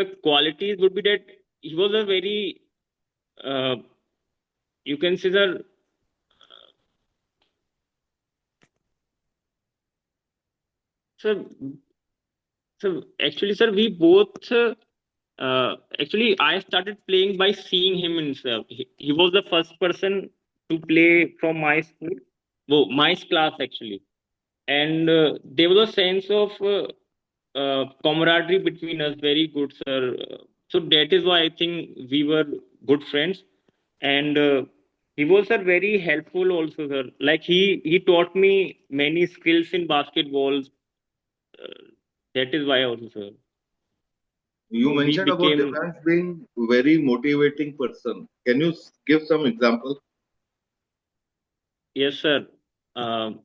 the qualities would be that he was a very, uh, you can say, sir, so actually, sir, we both actually I started playing by seeing him himself. He was the first person to play from my school, well, my class actually, and there was a sense of camaraderie between us, very good, sir. So that is why I think we were good friends, and he was, sir, very helpful also, sir. Like he taught me many skills in basketball. That is why also, sir. You So we mentioned about became, Divyansh being very motivating person. Can you give some example? yes, sir. Um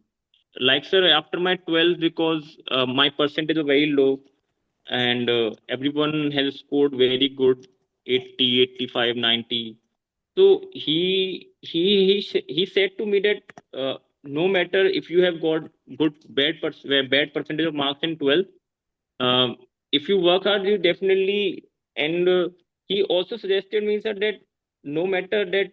like, sir, after my 12th, because my percentage was very low, and everyone has scored very good, 80, 85, 90. So he said to me that no matter if you have got bad percentage of marks in 12th, um, if you work hard, you definitely. And he also suggested me, sir, that no matter that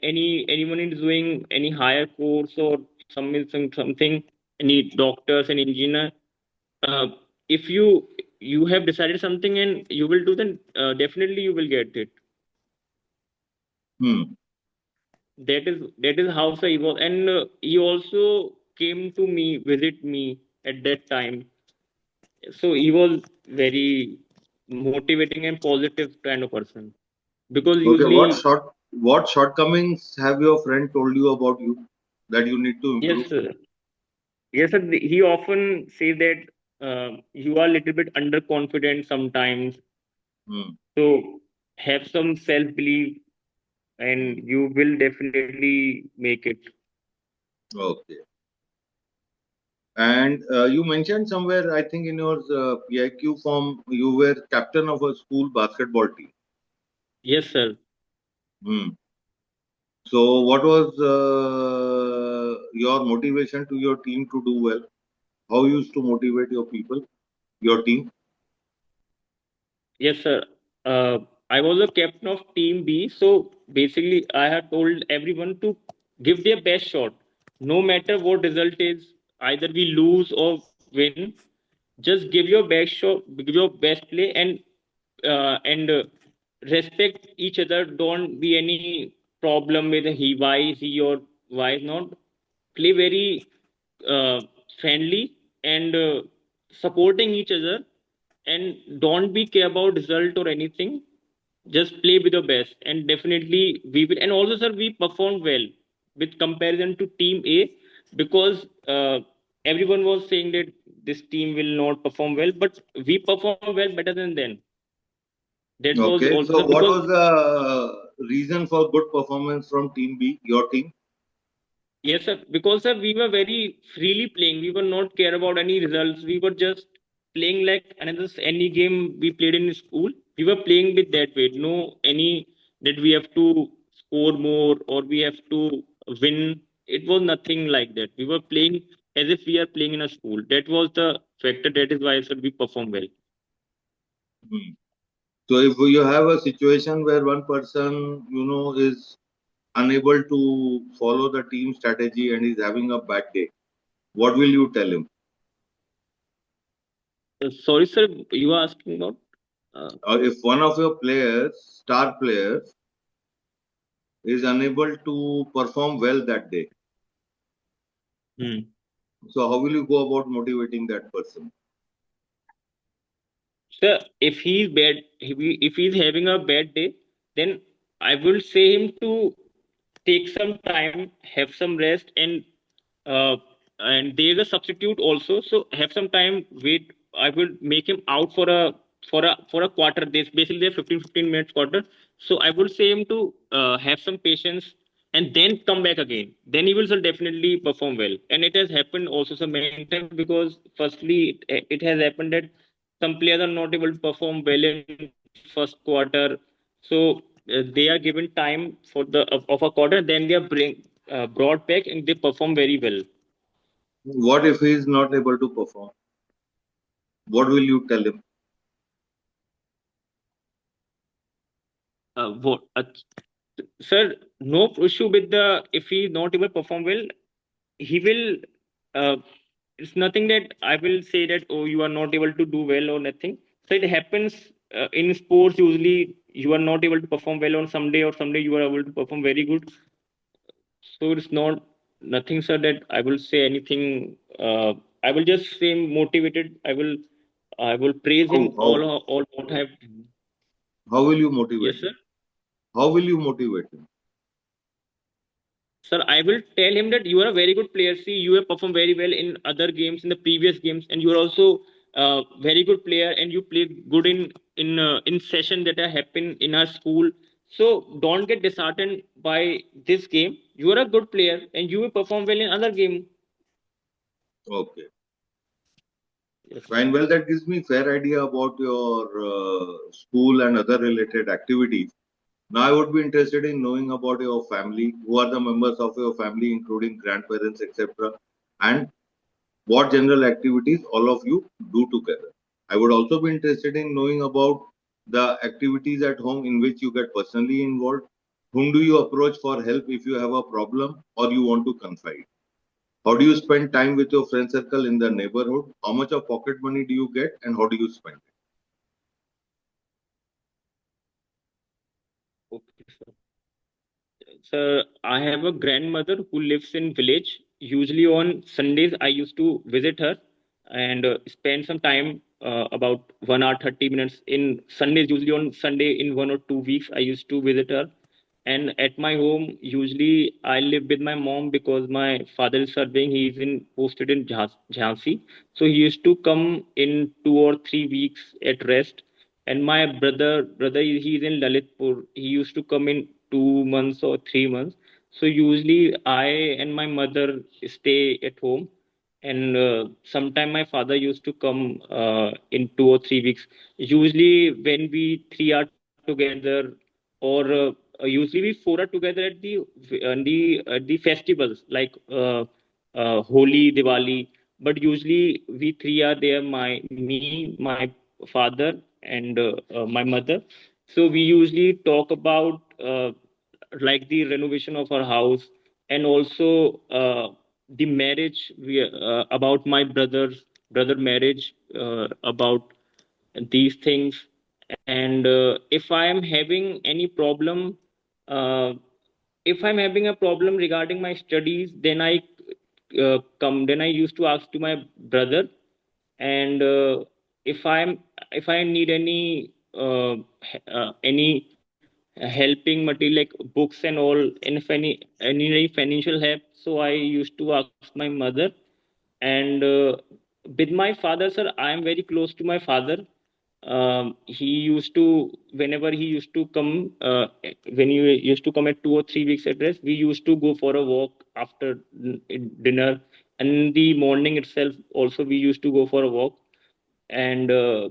anyone is doing any higher course or something, any doctors and engineer, uh, if you have decided something and you will do, then definitely you will get it. Hmm. That is how sir he was, and he also came to me, visit me at that time. So he was very motivating and positive kind of person, because Okay, usually, what shortcomings have your friend told you about you that you need to yes, improve? yes, sir, he often say that you are a little bit underconfident sometimes, Hmm. so have some self belief and Hmm. you will definitely make it. Okay. And you mentioned somewhere, I think in your PIQ form, you were captain of a school basketball team. Yes, sir. Hmm. So, what was your motivation to your team to do well? How you used to motivate your people, your team? Yes, sir. Uh, I was a captain of Team B, so basically, I had told everyone to give their best shot, no matter what result is. Either we lose or win, just give your best shot, give your best play, and respect each other. Don't be any problem with why is he or why is not. Play very uh, friendly and supporting each other, and don't be care about result or anything. Just play with your best, and definitely we will. And also, sir, we performed well with comparison to Team A, because everyone was saying that this team will not perform well, but we perform well better than them. That was Okay. also, sir, So, what because was the reason for good performance from Team B, your team? yes, sir. Because, sir, we were very freely playing. We were not care about any results. We were just playing like another any game we played in school. We were playing with that way. No any that we have to score more or we have to win. It was nothing like that. We were playing as if we are playing in a school. That was the factor. That is why, sir, we perform well. Hmm. So, if you have a situation where one person, is unable to follow the team strategy and is having a bad day, what will you tell him? Sorry, sir. You are asking about. Uh, Or if one of your players, star players, is unable to perform well that day, hmm. so how will you go about motivating that person? Sir, if he's bad, if he's having a bad day, then I will say him to take some time, have some rest, uh, and there's a substitute also. So have some time. Wait, I will make him out for a quarter. This basically they're 15 minutes quarter. So I would say him to have some patience and then come back again. Then he will sir, definitely perform well. And it has happened also so many times, because firstly it has happened that some players are not able to perform well in first quarter. So they are given time for the of a quarter, then they are brought back and they perform very well. What if he is not able to perform? What will you tell him? what sir, no issue with the if he not able to perform well, he will. Uh, it's nothing that I will say that oh you are not able to do well or nothing. So it happens in sports. Usually you are not able to perform well on some day or someday you are able to perform very good. So it's not nothing, sir. That I will say anything. I will just say motivated. I will praise How him all what I have. how will you motivate Yes, sir. him? How will you motivate him? Sir, I will tell him that you are a very good player. See, you have performed very well in other games, in the previous games, and you are also a very good player, and you play good in session that are happen in our school. So don't get disheartened by this game. You are a good player, and you will perform well in other game. Okay. Yes, sir. Fine. Well, that gives me fair idea about your school and other related activities. Now, I would be interested in knowing about your family. Who are the members of your family, including grandparents, etc., and what general activities all of you do together. I would also be interested in knowing about the activities at home in which you get personally involved. Whom do you approach for help if you have a problem or you want to confide? How do you spend time with your friend circle in the neighborhood? How much of pocket money do you get and how do you spend it? Okay, sir. So I have a grandmother who lives in village. Usually on Sundays, I used to visit her and spend some time, about 1 hour 30 minutes in Sundays. Usually on Sunday in 1 or 2 weeks, I used to visit her. And at my home, usually I live with my mom because my father is serving. He is in posted in Jhansi, so he used to come in 2 or 3 weeks at rest. And my brother he's in Lalitpur. He used to come in 2 months or 3 months. So usually I and my mother stay at home, and sometime my father used to come in 2 or 3 weeks. Usually when we three are together, or usually we four are together at the festivals like Holi, Diwali. But usually we three are there. My father, and my mother. So we usually talk about like the renovation of our house, and also the marriage. About my brother marriage, about these things. And if I am having any problem, uh, if I'm having a problem regarding my studies, then I used to ask to my brother. And if I need any helping material like books and all, and if any financial help, so I used to ask my mother. And with my father, sir, I am very close to my father. He used to Whenever he used to come, when he used to come at 2 or 3 weeks address, we used to go for a walk after dinner. And the morning itself also we used to go for a walk. And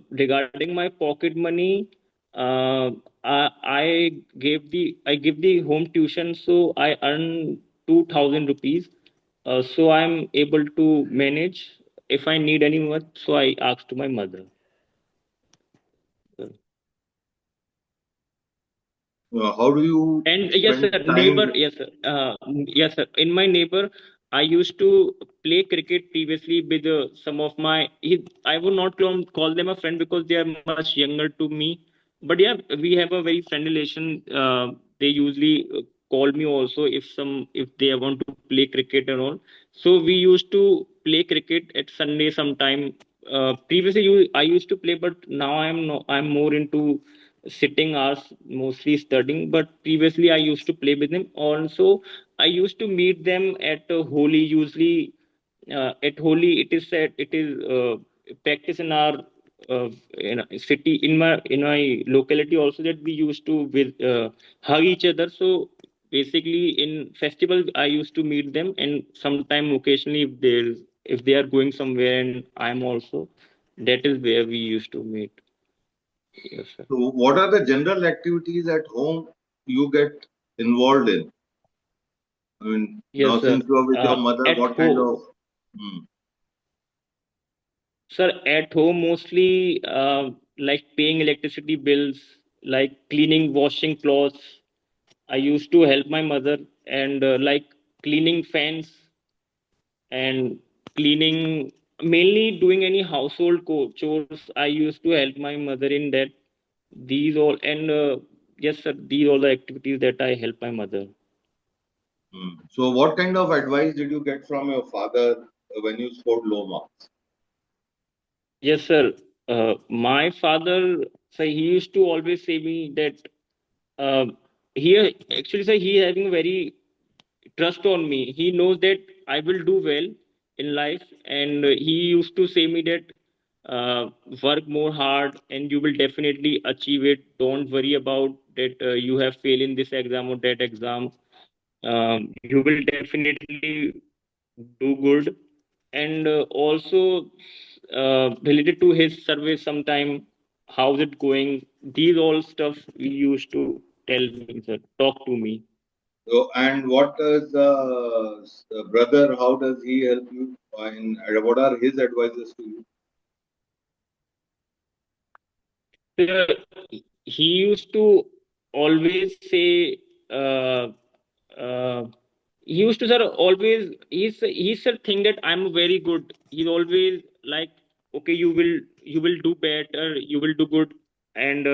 regarding my pocket money, I give the home tuition, so I earn 2,000 rupees. So I'm able to manage. If I need any more, so I ask to my mother. How do you And yes, spend sir, time neighbor, yes, sir. Yes, sir. In my neighbor, I used to play cricket previously with some of my. I would not call them a friend because they are much younger to me. But yeah, we have a very friendly relation. They usually call me also if they want to play cricket and all. So we used to play cricket at Sunday sometime. Previously, I used to play, but now I'm no, I'm more into sitting hours, mostly studying. But previously I used to play with them also. I used to meet them at Holi. Usually at Holi it is said it is practice in our city, in my locality also, that we used to hug each other. So basically in festival I used to meet them, and sometime occasionally if they are going somewhere and I'm also, that is where we used to meet. Yes, sir. So, what are the general activities at home you get involved in? I mean, now Yes, sir. since you are with your mother, At what kind of home, hmm, sir, at home mostly like paying electricity bills, like cleaning, washing clothes. I used to help my mother, and like cleaning fans and cleaning, mainly doing any household chores. I used to help my mother in that. These all, and yes, sir, these all the activities that I help my mother. So, what kind of advice did you get from your father when you scored low marks? Yes, sir. My father, so he used to always say me that uh, he actually, sir, he having very trust on me. He knows that I will do well in life, and he used to say me that uh, work more hard, and you will definitely achieve it. Don't worry about that. You have failed in this exam or that exam. You will definitely do good. And also related to his service, sometime how's it going? These all stuff he used to tell me, sir. Talk to me. So, and what does brother? How does he help you? What are his advices to you? Uh, he used to always say, uh, he used to, sir, always, he's sir think that I'm very good. He's always like, okay, you will do better, you will do good. And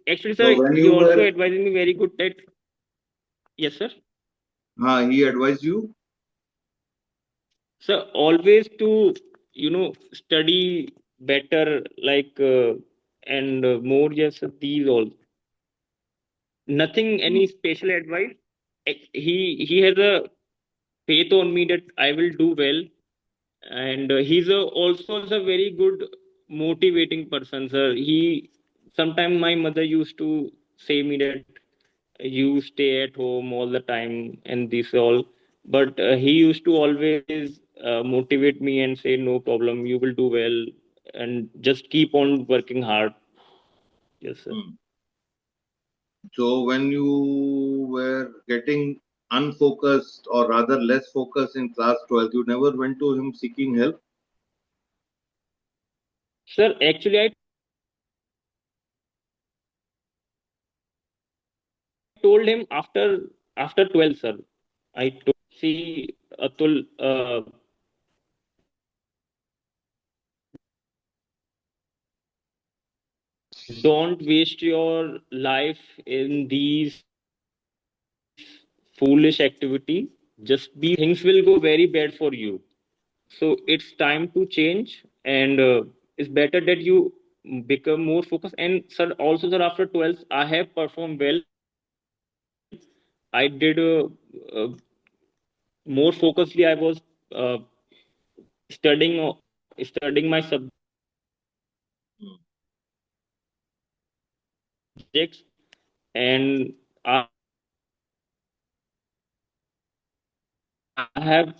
actually, sir, So, when he you also were, advising me very good that, yes, sir. he advised you. So always to, study better, like and more. Yes, these all, nothing any Hmm. special advice. He has a faith on me that I will do well. And he's also a very good motivating person, sir. He sometimes my mother used to say me that you stay at home all the time and this all, but he used to always motivate me and say no problem, you will do well, and just keep on working hard. Yes, sir. Hmm. So, when you were getting unfocused or rather less focused in class 12, you never went to him seeking help. Sir, actually I told him after 12, sir. I told him, see, Atul, don't waste your life in these foolish activity. Just be focused. Things will go very bad for you. So it's time to change, and it's better that you become more focused. And sir, also, sir, after 12th, I have performed well. I did more focusedly. I was uh, studying my subjects, Hmm. and I have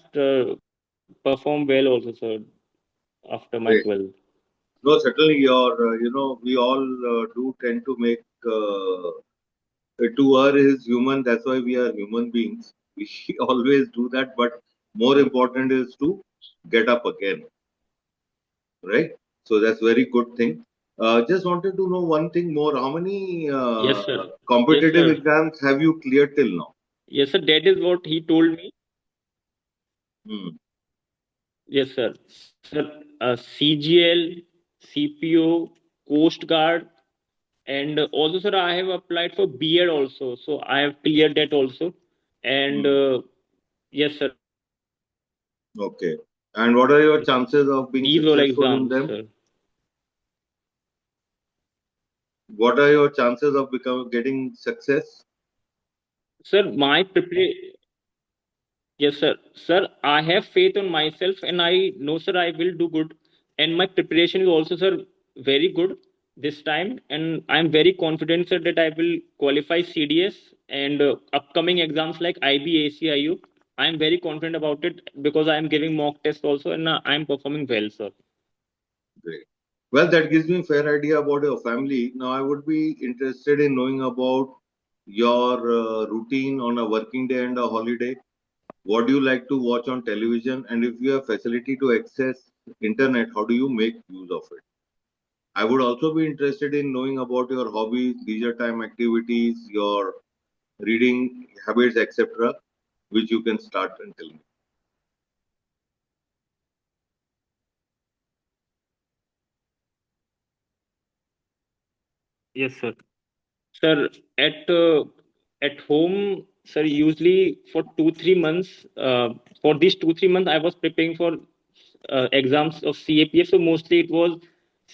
performed well also, sir, after my Great. 12th. No, certainly we all do tend to make to err is human. That's why we are human beings. We always do that. But more important is to get up again, right? So that's very good thing. Just wanted to know one thing more. How many Yes, sir. Yes, competitive sir. exams have you cleared till now? Yes, sir. That is what he told me. Hmm. Yes, sir. Sir, CGL, CPO, Coast Guard, and also, sir, I have applied for B.Ed also. So I have cleared that also. And Hmm. yes, sir. Okay. And what are your These chances all of being exams, successful sir. in them? What are your chances of getting success? Sir, my preparation. Yes, sir. Sir, I have faith on myself, and I know, sir, I will do good. And my preparation is also, sir, very good this time. And I'm very confident, sir, that I will qualify CDS and upcoming exams like IB, ACIU. I'm very confident about it because I'm giving mock tests also, and I'm performing well, sir. Great. Well, that gives me a fair idea about your family. Now, I would be interested in knowing about your routine on a working day and a holiday. What do you like to watch on television? And if you have facility to access internet, how do you make use of it? I would also be interested in knowing about your hobbies, leisure time activities, your reading habits, etc., which you can start and tell me. Yes, sir. Sir, at home, sir, usually for 2 3 months, for these 2 3 months, I was preparing for exams of CAPF. So mostly it was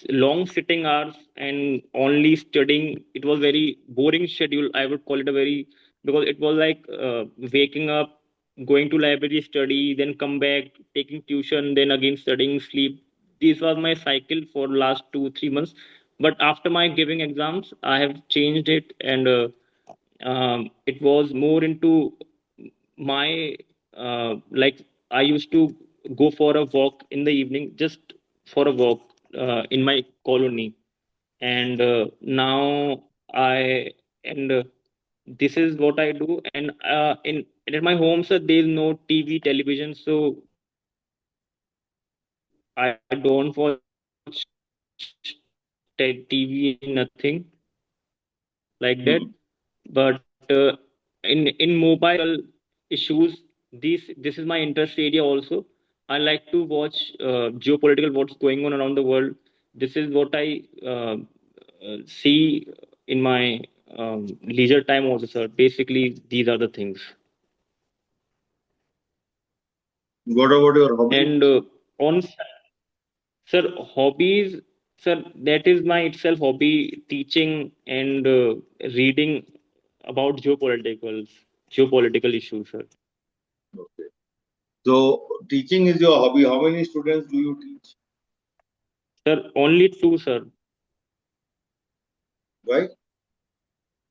long sitting hours and only studying. It was very boring schedule. I would call it a very, because it was like waking up, going to library, study, then come back, taking tuition, then again studying, sleep. This was my cycle for last 2 3 months. But after my giving exams, I have changed it, and it was more into my like I used to go for a walk in the evening, just for a walk in my colony, and now I and this is what I do. And in my home, sir, there is no TV, television, so I don't watch TV, nothing like that. Hmm. But in mobile issues, this is my interest area also. I like to watch geopolitical, what's going on around the world. This is what I see in my leisure time also, sir. Basically, these are the things. What about your hobbies? And on, sir, hobbies, sir, that is my itself hobby, teaching and reading about geopolitical issues, sir. Okay. So teaching is your hobby. How many students do you teach? Sir, only two, sir. Why?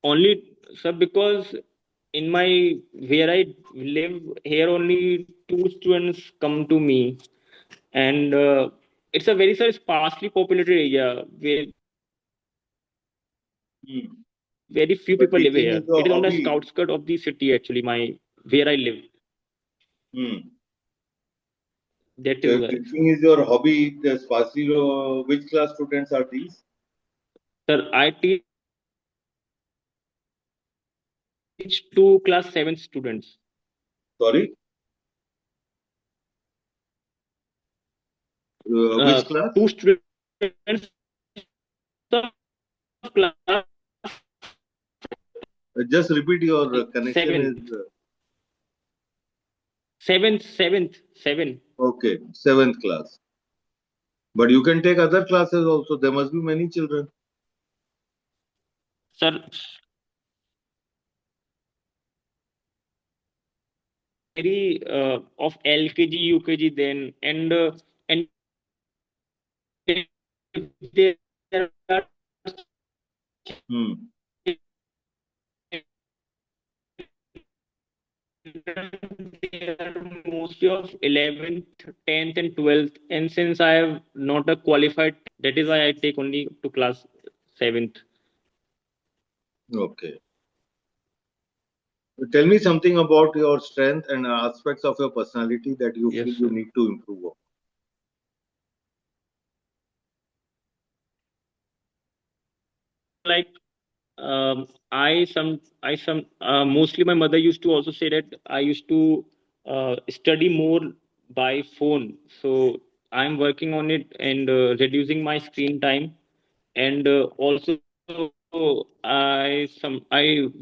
Only, sir, because in my where I live here, only two students come to me, and it's a very, sir, sparsely populated area where very few people live here. It is on the Hmm. outskirts of the city, But actually. teaching My is your where I hobby. live, Hmm. that is So why, if teaching is your hobby, the sparsely, which class students are these? sir. I teach two class 7 students. Sorry, which class? Two students of class Just repeat, your connection is 7th, 7th. okay. Seventh class. But you can take other classes also. There must be many children. Sir, very of LKG, UKG then, and if there are children, Hmm. they are mostly of 11th, 10th, and 12th. And since I have not a qualified, that is why I take only to class 7th. Okay. Tell me something about your strength and aspects of your personality that you Yes, feel you sir. need to improve on. Like I mostly my mother used to also say that I used to study more by phone. So I'm working on it and reducing my screen time. And also I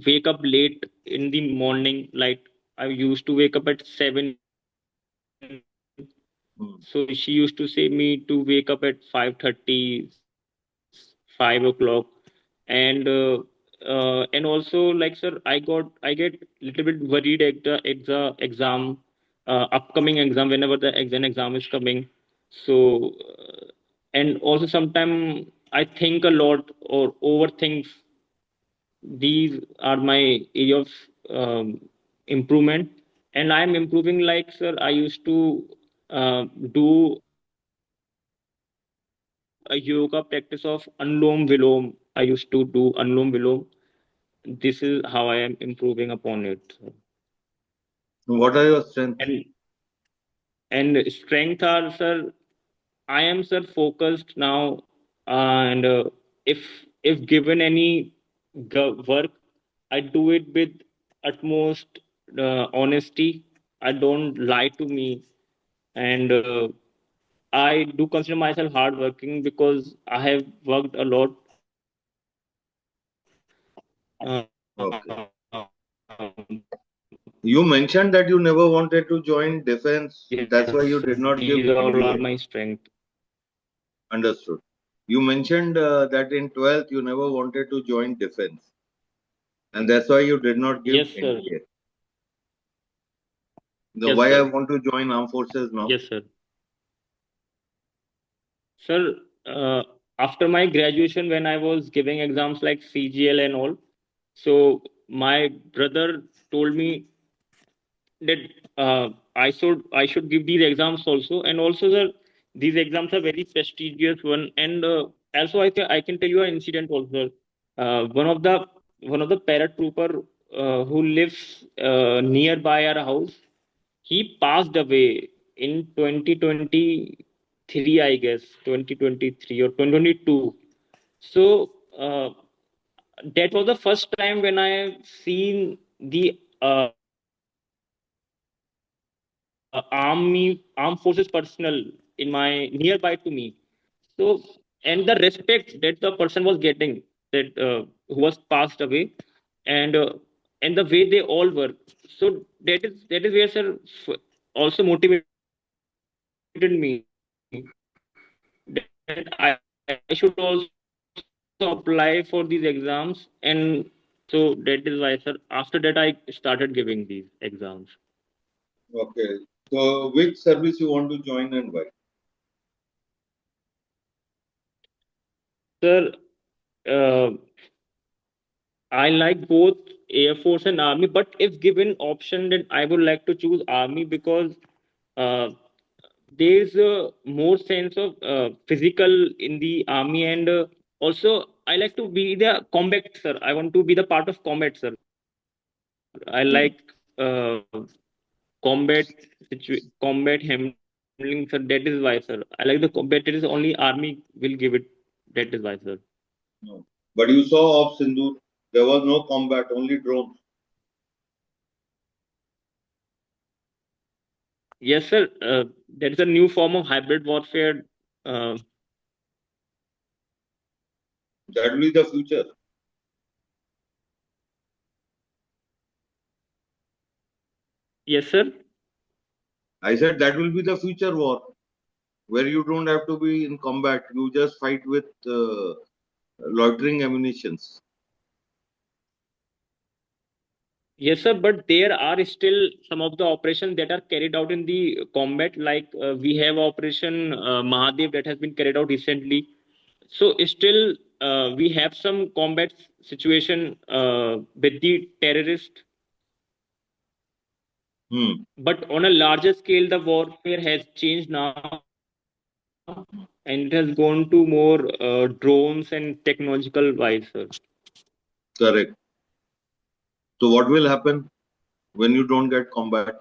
wake up late in the morning. Like I used to wake up at 7. So she used to say Hmm. me to wake up at 5:30, 5 o'clock. And and also, like, sir, I get little bit worried at the exam, upcoming exam, whenever the exam is coming. So and also sometimes I think a lot or overthink. These are my area of improvement, and I'm improving. Like, sir, I used to do a yoga practice of anulom vilom. I used to do anulom vilom. This is how I am improving upon it. What are your strengths? and and strength are, sir, I am, sir, focused now. and if given any work, I do it with utmost honesty. I don't lie to me, and I do consider myself hardworking because I have worked a lot. Okay. Yes, You mentioned that you never wanted to join defense. That's why you did not give these all are MBA. my strength. Understood. You mentioned that in 12th you never wanted to join defense, and that's why you did not give Yes, sir. NDA. Now, Yes, why I sir. want to join armed forces now? Yes, sir. Sir, after my graduation, when I was giving exams like CGL and all, so my brother told me that I should give these exams also, and also sir, these exams are very prestigious one, and also I can tell you an incident also. One of the paratrooper who lives nearby our house, he passed away in 2023, I guess 2023 or 2022. So that was the first time when I have seen the army armed forces personnel in my nearby to me. So, and the respect that the person was getting, that who was passed away, and uh, and the way they all were. So that is where sir also motivated me that I should also apply for these exams, and so that is why sir after that I started giving these exams. Okay. So, which service you want to join and why? Sir, uh, I like both Air Force and Army, but if given option, then I would like to choose Army because uh, there's a more sense of physical in the Army, and also I like to be the combat, sir. I want to be the part of combat, sir. I like combat combat handling, sir. That is why, sir. I like the combat. It is only Army will give it. That is why, sir. No. But you saw of Sindhu, there was no combat, only drones. Yes, sir. That is a new form of hybrid warfare. Uh, That will be the future. yes, sir. I said that will be the future war where you don't have to be in combat. You just fight with loitering ammunitions. Yes, sir. But there are still some of the operations that are carried out in the combat. Like we have Operation Mahadev that has been carried out recently. So still we have some combat situation with the terrorist. Hmm. But on a larger scale, the warfare has changed now, and it has gone to more drones and technological wise, sir. Correct. So what will happen when you don't get combat?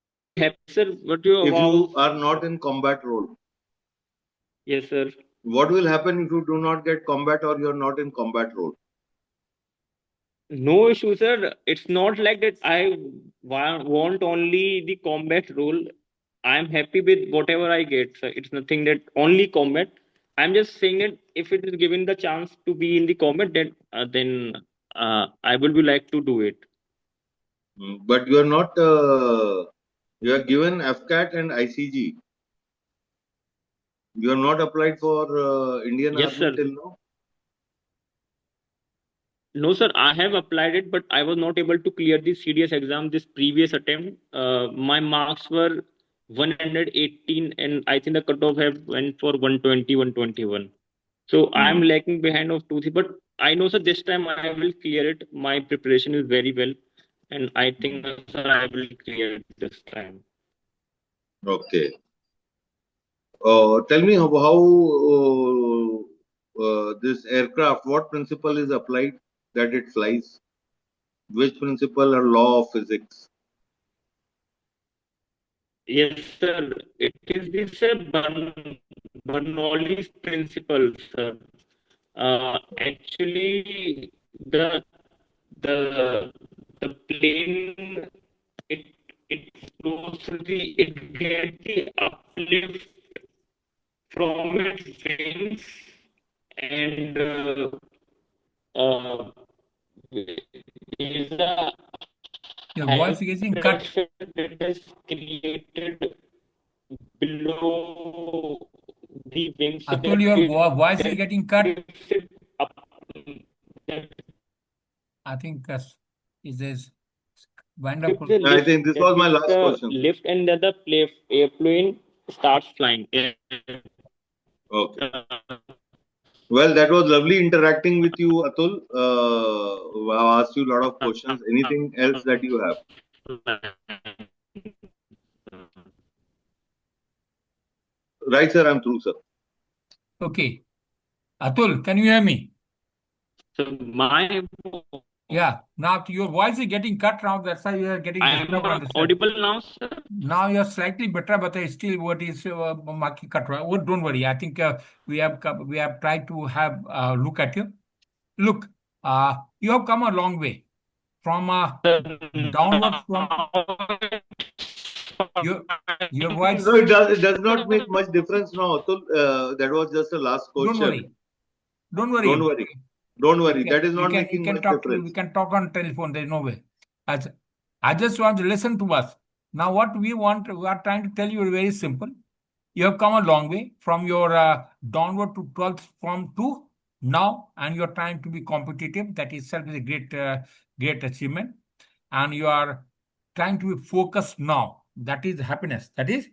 What will happen, sir? What your If you was? are not in combat role, Yes, sir. what will happen if you do not get combat or you're not in combat role? No issue, sir. It's not like that. I want only the combat role. I'm happy with whatever I get, sir. It's nothing that only combat. I'm just saying that if it is given the chance to be in the combat, then I will be like to do it. But you are not. You are given FCAT and ICG. You are not applied for Indian Yes, Army sir. till now. No, sir, I have applied it, but I was not able to clear the CDS exam this previous attempt. My marks were 118, and I think the cutoff have went for 120, 121. So I'm Hmm. lacking behind of 2, 3, but I know, sir, this time I will clear it. My preparation is very well, and I think, sir, I will clear it this time. Okay. Tell me how this aircraft, what principle is applied that it flies? Which principle or law of physics? Yes, sir. It is the sir Bernoulli's principle, sir. Actually, the the plane it it goes to the it gets the uplift from its wings and uh, is a Your high voice is getting cut. pressure that is created below the wings so Atul, that your it voice is that getting cut. gives it up that I think is this gives wonderful. the I lift think this that was my gives last the question. lift and then the airplane starts flying. Okay. Well, that was lovely interacting with you, Atul. I've asked you a lot of questions. Anything else that you have? Right, sir. I'm through, sir. Okay. Atul, can you hear me? So my Yeah. Now your voice is getting cut now. That's why you are getting I am disturbed on this side. audible now, sir. Now you're slightly better, but still what is marking cut. Oh, don't worry. I think we have tried to have a look at you. Look, you have come a long way from Sir, downward from now your your No, voice. it does not make much difference now, Atul. That was just a last Don't question. worry. Don't Don't worry. worry. Don't You worry. can That is you not can you making can much talk to we difference. can talk on telephone. There's no way. As I just want to listen to us. Now what we are trying to tell you is very simple. You have come a long way from your downward to 12th form to now, and you're trying to be competitive. That itself is a great achievement. And you are trying to be focused now. That is happiness. That is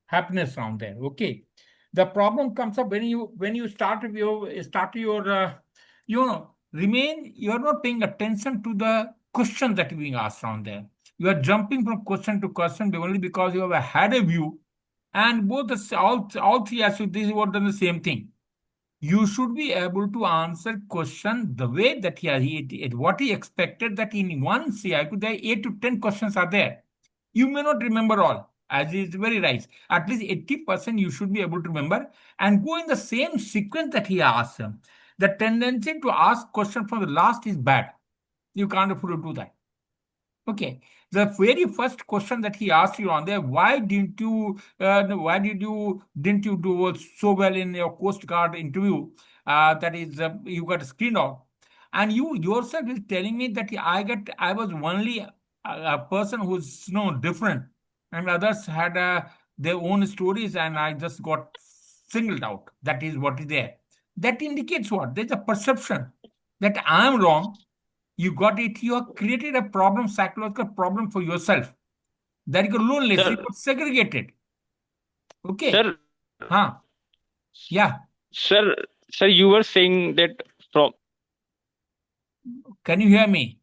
happiness down there. Okay. The problem comes up when you start your remain. You are not paying attention to the question that is being asked down there. You are jumping from question to question only because you have had a view, and all three aspects this is what done the same thing. You should be able to answer question the way that what he expected, that in one CIQ there 8 to 10 questions are there. You may not remember all, as is very right. At least 80% you should be able to remember and go in the same sequence that he asked him. The tendency to ask question from the last is bad. You can't afford to do that. Okay. The very first question that he asked you on there, why didn't you do so well in your Coast Guard interview? That is, you got screened out, and you yourself is telling me that I was only a person who's different, and others had their own stories, and I just got singled out. That is what is there. That indicates what? There's a perception that I am wrong. You got it. You have created a problem, psychological problem for yourself. That you loneliness. You sir, got segregated. Okay. sir, Huh? Yeah. sir, sir, you were saying that from Can you hear me?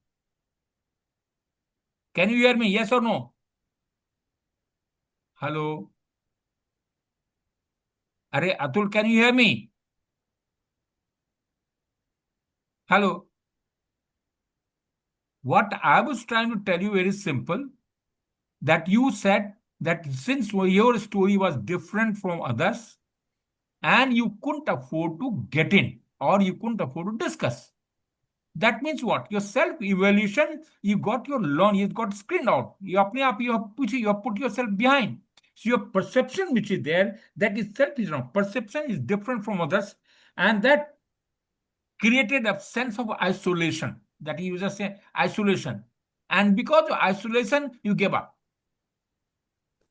Can you hear me? Yes or no? Hello. Are Atul, can you hear me? Hello. What I was trying to tell you very simple, that you said that since your story was different from others and you couldn't afford to get in or you couldn't afford to discuss. That means what? Your self-evaluation, you got screened out. You have put yourself behind. So your perception which is there, that itself is wrong. Perception is different from others, and that created a sense of isolation. That you just say isolation. And because of isolation, you gave up.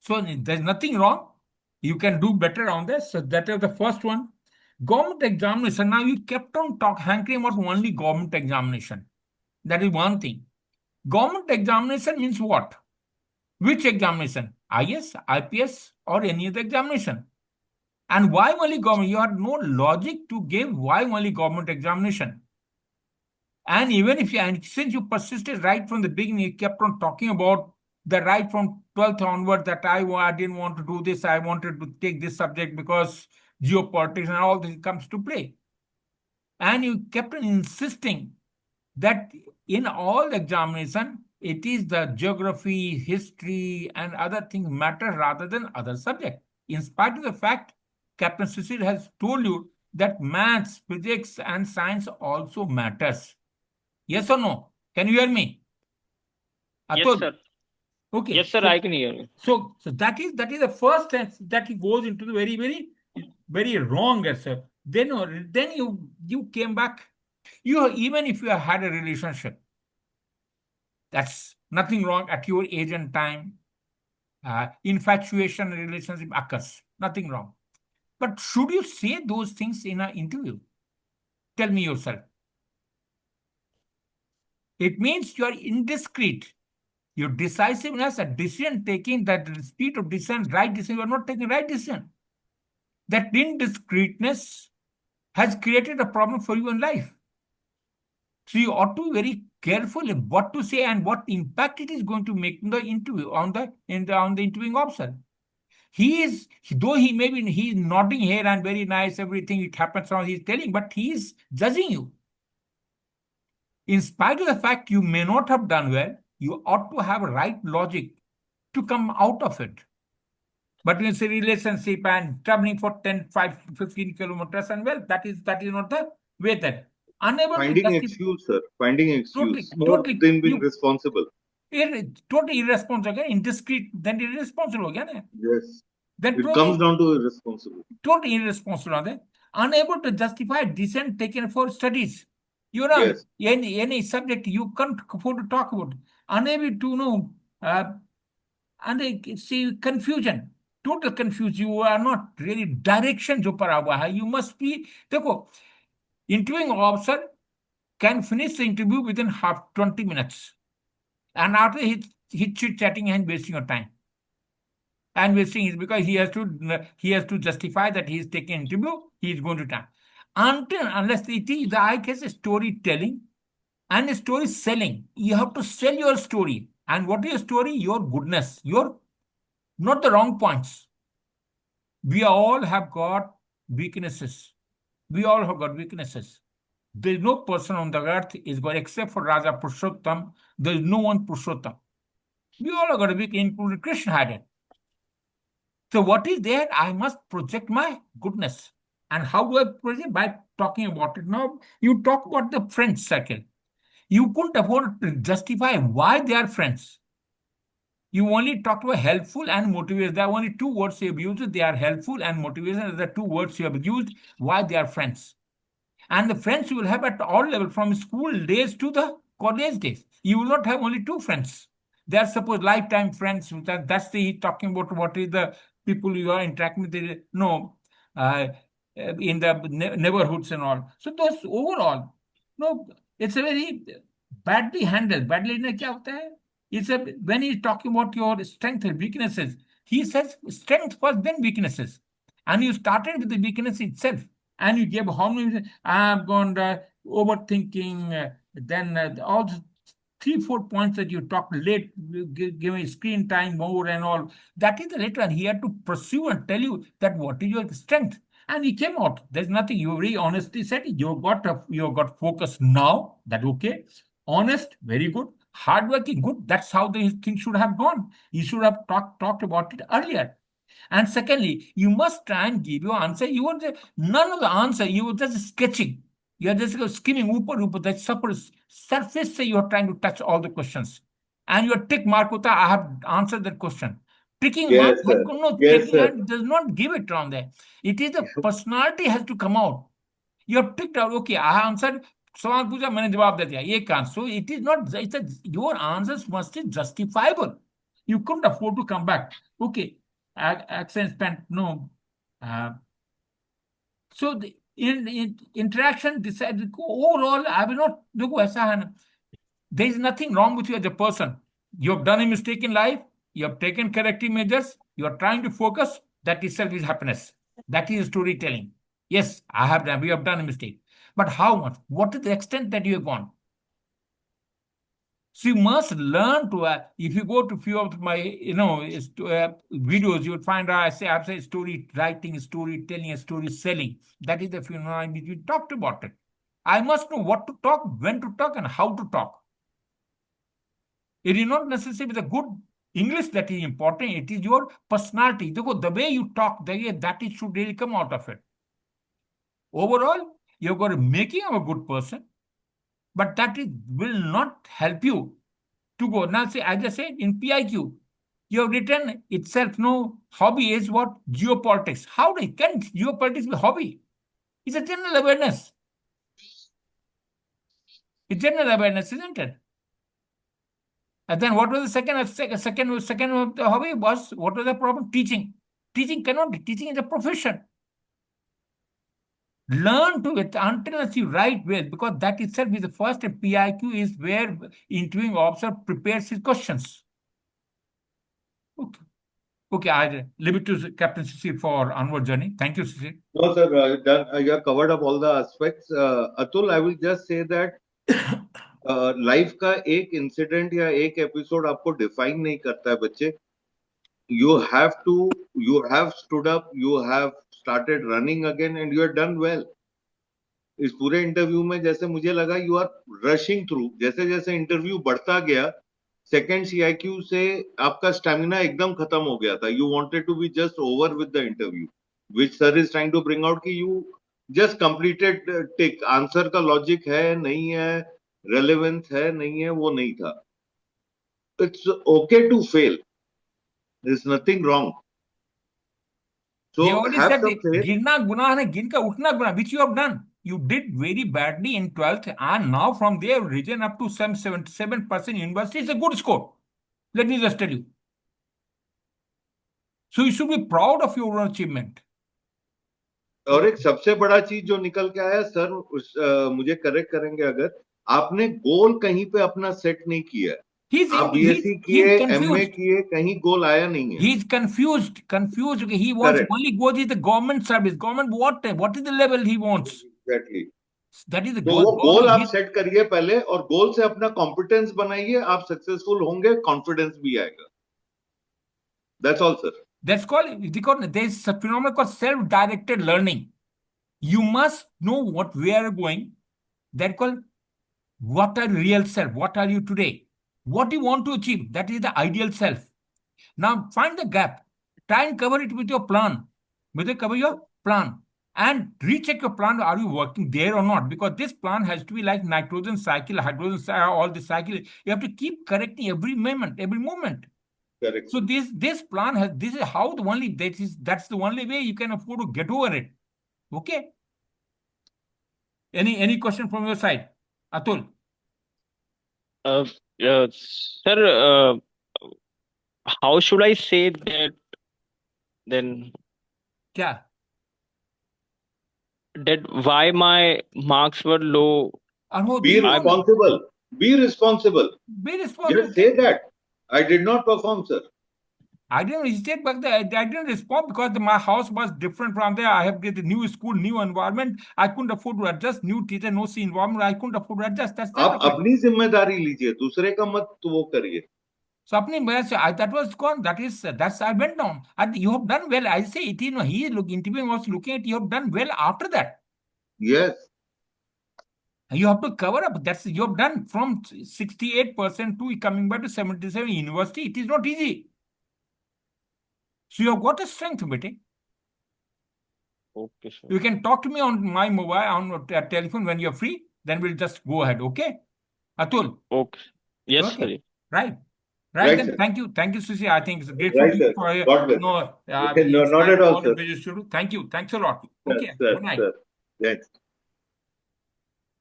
So there's nothing wrong. You can do better on this. So that is the first one. Government examination. Now you kept on hankering about only government examination. That is one thing. Government examination means what? Which examination? IS, IPS, or any other examination? And why only government? You had no logic to give why only government examination. And even if you, and since you persisted right from the beginning, you kept on talking about the right from 12th onward that I didn't want to do this, I wanted to take this subject because geopolitics and all this comes to play. And you kept on insisting that in all examination, it is the geography, history, and other things matter rather than other subjects. In spite of the fact, Captain Cecil has told you that maths, physics, and science also matters. Yes or no? Can you hear me? Yes, Atul? sir. Okay. Yes, sir. I can hear you. So that is the first sense that he goes into the very wrong answer. Then you came back. Even if you had a relationship, that's nothing wrong at your age and time. Infatuation relationship occurs. Nothing wrong. But should you say those things in an interview? Tell me yourself. It means you are indiscreet. Your decisiveness at decision taking, that the speed of decision, right decision, you are not taking right decision. That indiscreetness has created a problem for you in life. So you ought to be very careful in what to say and what impact it is going to make in the interview on the interviewing officer. He is, though he may be he's nodding here and very nice, everything it happens on he's telling, but he is judging you. In spite of the fact you may not have done well, you ought to have right logic to come out of it. But when it's a relationship and traveling for 10, 5, 15 kilometers, and well, that is not the way that unable to Finding justify. excuse, sir. Finding Totally, excuse more totally, than being you responsible. totally irresponsible again, indiscreet, then irresponsible again. Yes. Then It comes totally, down to irresponsible. totally irresponsible again. Unable to justify descent taken for studies. You know, Yes. any subject you can't afford to talk about. Unable to know, and see confusion. Total confused. You are not really direction जो पड़ा हुआ है. You must be. देखो, interviewing officer can finish the interview within 20 minutes. And after he chit chatting and wasting your time. And wasting is because he has to justify that he is taking interview, he is going to time. Unless it is the I guess storytelling and story selling. You have to sell your story. And what is your story? Your goodness, your not the wrong points. We all have got weaknesses. We all have got weaknesses. There is no person on the earth is going except for Raja Purushottam. There is no one Purushottam. We all have got a weak, including Krishna had it. So what is there? I must project my goodness. And how do I project? By talking about it. Now you talk about the friend circle. You couldn't afford to justify why they are friends. You only talked about helpful and motivation. There are only two words you have used. They are helpful and motivation are the two words you have used. Why they are friends. And the friends you will have at all levels, from school days to the college days. You will not have only two friends. They are suppose lifetime friends. That's the talking about what is the people you are interacting with. No, in the neighborhoods and all. So those overall, no, it's a very badly handled. Badly क्या होता है? It's a when he's talking about your strength and weaknesses, he says strength first, then weaknesses, and you started with the weakness itself, and you gave how many? I've gone overthinking. Then all the 3, 4 points that you talked late, giving screen time more and all. That is the later, and he had to pursue and tell you that what is your strength. And he came out. There's nothing. You very honestly said you got focus now. That okay. Honest, very good. Hardworking, good. That's how the thing should have gone. You should have talked about it earlier. And secondly, you must try and give your answer. You want none of the answer. You were just sketching. You are just skimming upper. That surface say you are trying to touch all the questions. And your tick mark hota, I have answered that question. Ticking mark Yes, has sir. no Yes, ticking sir. and does not give it on there. It is the personality has to come out. You have ticked out, okay, I have answered. सवाल पूछा मैंने जवाब दे दिया ये कान so it is not your answers must be justifiable. You couldn't afford to come back. Okay, accent spent no. uh, so in interaction decided overall I will not देखो ऐसा है ना. There is nothing wrong with you as a person. You have done a mistake in life. You have taken corrective measures. You are trying to focus. That itself is happiness. That is storytelling. Yes, I have done. We have done a mistake. But how much? What is the extent that you have gone? So you must learn to. If you go to few of my, videos, you would find I say story writing, storytelling, and story selling. That is the phenomenon we talked about it. I must know what to talk, when to talk, and how to talk. It is not necessarily the good English that is important. It is your personality. The way you talk, that it should really come out of it. Overall, you're going to make you a good person, but will not help you to go. Now, say, as I said, in PIQ, you have written itself, no, hobby is what? Geopolitics. Can geopolitics be hobby? It's a general awareness. It's general awareness, isn't it? And then what was the second hobby was, what was the problem? Teaching. Teaching cannot be. Teaching is a profession. Learn to it until you write well, because that itself is the first PIQ is where interviewing officer prepares his questions. Okay. Okay, I leave it to Captain Cecil for onward journey. Thank you, Cecil. No, sir, you have covered up all the aspects. Atul, I will just say that life का एक incident या एक episode आपको define नहीं करता है बच्चे. You have stood up, you have started running again, and you have done well. इस पूरे इंटरव्यू में जैसे मुझे लगा यू आर रशिंग थ्रू. जैसे जैसे इंटरव्यू बढ़ता गया, सेकेंड सीआईक्यू से आपका स्टेमिना एकदम खत्म हो गया था. You wanted to be just over with the interview, which sir is trying to bring out कि you just completed tick. Answer का लॉजिक है नहीं है, रेलेवेंस है नहीं है, वो नहीं था. It's okay to fail, there is nothing wrong. So They already have said some faith. गिरना गुनाह है, गिन का उठना गुनाह, which you have done. You did very badly in 12th, and now from there risen up to some 77% university is a good score. Let me just tell you. So you should be proud of your own achievement. और एक सबसे बड़ा चीज जो निकल के आया sir, मुझे करेक्ट करेंगे अगर, आपने गोल कहीं पे अपना सेट नहीं किया. आप बीएससी किए, एमए किए, कहीं गोल आया नहीं है. He is confused. Okay, he wants Correct. only go to the government service. Government what is the level he wants? Exactly. That is the तो goal. वो गोल आप सेट करिए पहले, और गोल से अपना कॉम्पिटेंस बनाइए. आप सक्सेसफुल होंगे, कॉन्फिडेंस भी आएगा. That's all, sir. That's called, there's a phenomenon called self-directed learning. You must know where you're going. That called what are real self? What are you today? What you want to achieve? That is the ideal self. Now find the gap. Try and cover it with your plan. Cover your plan and recheck your plan. Are you working there or not? Because this plan has to be like nitrogen cycle, hydrogen cycle, all the cycle. You have to keep correcting every moment, every moment. Correct. So this plan has, this is how that's the only way you can afford to get over it. Okay. Any question from your side, Atul? Sir, how should I say that then? Yeah. That why my marks were low? Be responsible. Be responsible. Be responsible. Just say that I did not perform, sir. I didn't hesitate, but I didn't respond because my house was different from there. I have get a new school, new environment. I couldn't afford to adjust. New teacher, no see environment. I couldn't afford to adjust. That's आप अपनी जिम्मेदारी लीजिए, दूसरे का मत तो वो करिए. So अपनी वजह से that was gone. That's I went down. And you have done well. I say it. He interviewing was looking at you have done well after that. Yes. You have to cover up. You have done from 68% to coming back to 77 university. It is not easy. So you have got a strength, Bete. Okay, sir. You can talk to me on my mobile, on telephone when you're free. Then we'll just go ahead. Okay, Atul. Okay. Yes, okay. sir. Right. Then sir. thank you, Susi. I think it's great Right, for you sir. for God bless. no, not at all, sir. Thank you. Thanks a lot. Sir, Okay. sir, Good night. sir. Yes.